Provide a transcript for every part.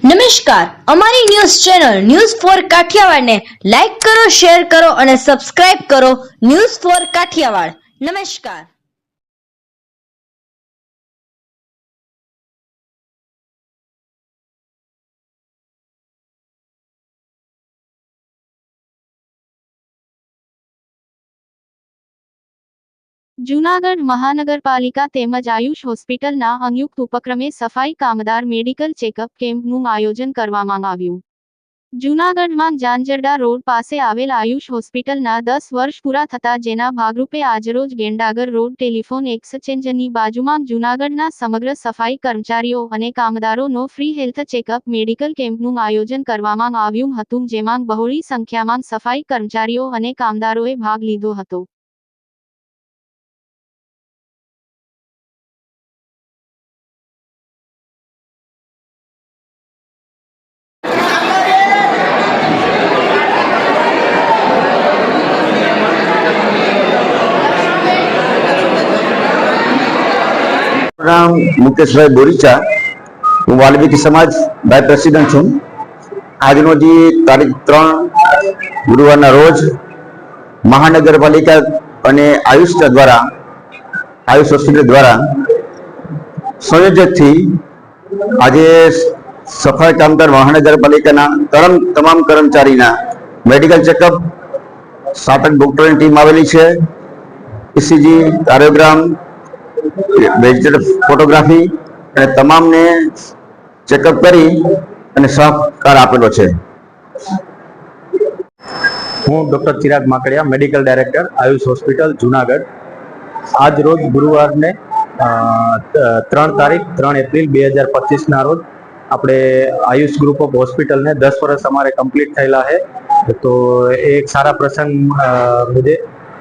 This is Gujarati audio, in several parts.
નમસ્કાર, અમારી ન્યૂઝ ચેનલ ન્યૂઝ ફોર કાઠિયાવાડને લાઈક કરો, શેર કરો અને સબસ્ક્રાઇબ કરો. News for Kathiawad. નમસ્કાર. જૂનાગઢ મહાનગરપાલિકા તેમજ આયુષ હોસ્પિટલના સંયુક્ત ઉપક્રમે સફાઈ કામદાર મેડિકલ ચેકઅપ કેમ્પનું આયોજન કરવામાં આવ્યું. જૂનાગઢમાં જાંજરડા રોડ પાસે આવેલ આયુષ હોસ્પિટલના 10 વર્ષ પૂરા થતા જેના ભાગરૂપે આજરોજ ગેંડાગર રોડ ટેલિફોન એક્સચેન્જની બાજુમાં જૂનાગઢના સમગ્ર સફાઈ કર્મચારીઓ અને કામદારોનો ફ્રી હેલ્થ ચેકઅપ મેડિકલ કેમ્પનું આયોજન કરવામાં આવ્યું હતું, જેમાં બહોળી સંખ્યામાં સફાઈ કર્મચારીઓ અને કામદારોએ ભાગ લીધો હતો. નામ મુકેશભાઈ બોરીચા, હું વાલ્મીકી સમાજ બાય પ્રેસિડેન્ટ છું. આજનો તારીખ 3 ગુરુવારના રોજ મહાનગરપાલિકા અને આયુષ હોસ્પિટલ દ્વારા સંયોજકથી આજે સફાઈ કામદાર મહાનગરપાલિકાના તમામ કર્મચારીના મેડિકલ ચેકઅપ 7-8 ડોક્ટરની ટીમ આવેલી છે. ECG, કાર્ડિયોગ્રામ, વેજીટેટિવ ફોટોગ્રાફી અને તમામને ચેકઅપ કરી અને સહકાર આપેલો છે. હું doctor Chirag Makadia, medical director Ayush hospital Junagadh. આજ રોજ ગુરુવારને 3 એપ્રિલ 2025ના રોજ આપણે આયુષ ગ્રુપ ઓફ હોસ્પિટલને 10 વર્ષ અમારે કમ્પ્લીટ થયેલા છે. તો એ એક સારા પ્રસંગ મુજે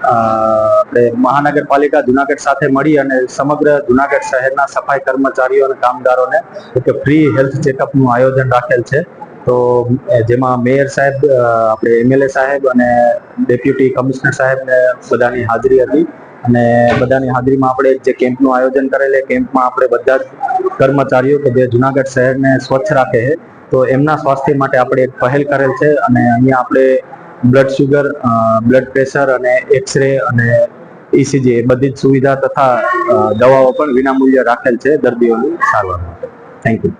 આપણે મહાનગરપાલિકા જુનાગઢ સાથે મળી અને સમગ્ર જુનાગઢ શહેરના સફાઈ કર્મચારીઓ અને કામદારોને એક ફ્રી હેલ્થ ચેકઅપનું આયોજન રાખેલ છે. તો જેમાં મેયર સાહેબ, આપણે MLA સાહેબ અને ડેપ્યુટી કમિશનર સાહેબને બધાની હાજરી હતી અને બધાની હાજરીમાં આપણે જે કેમ્પનું આયોજન કરેલ એ કેમ્પમાં આપણે બધા જ કર્મચારીઓ કે જે જુનાગઢ શહેરને સ્વચ્છ રાખે છે તો એમના સ્વાસ્થ્ય માટે આપણે એક પહેલ કરેલ છે. અને અહીંયા આપણે બ્લડ શુગર, બ્લડ પ્રેશર અને એક્સરે અને ECG એ બધી જ સુવિધા તથા દવાઓ પણ વિનામૂલ્ય રાખેલ છે દર્દીઓની સારવાર માટે. Thank you.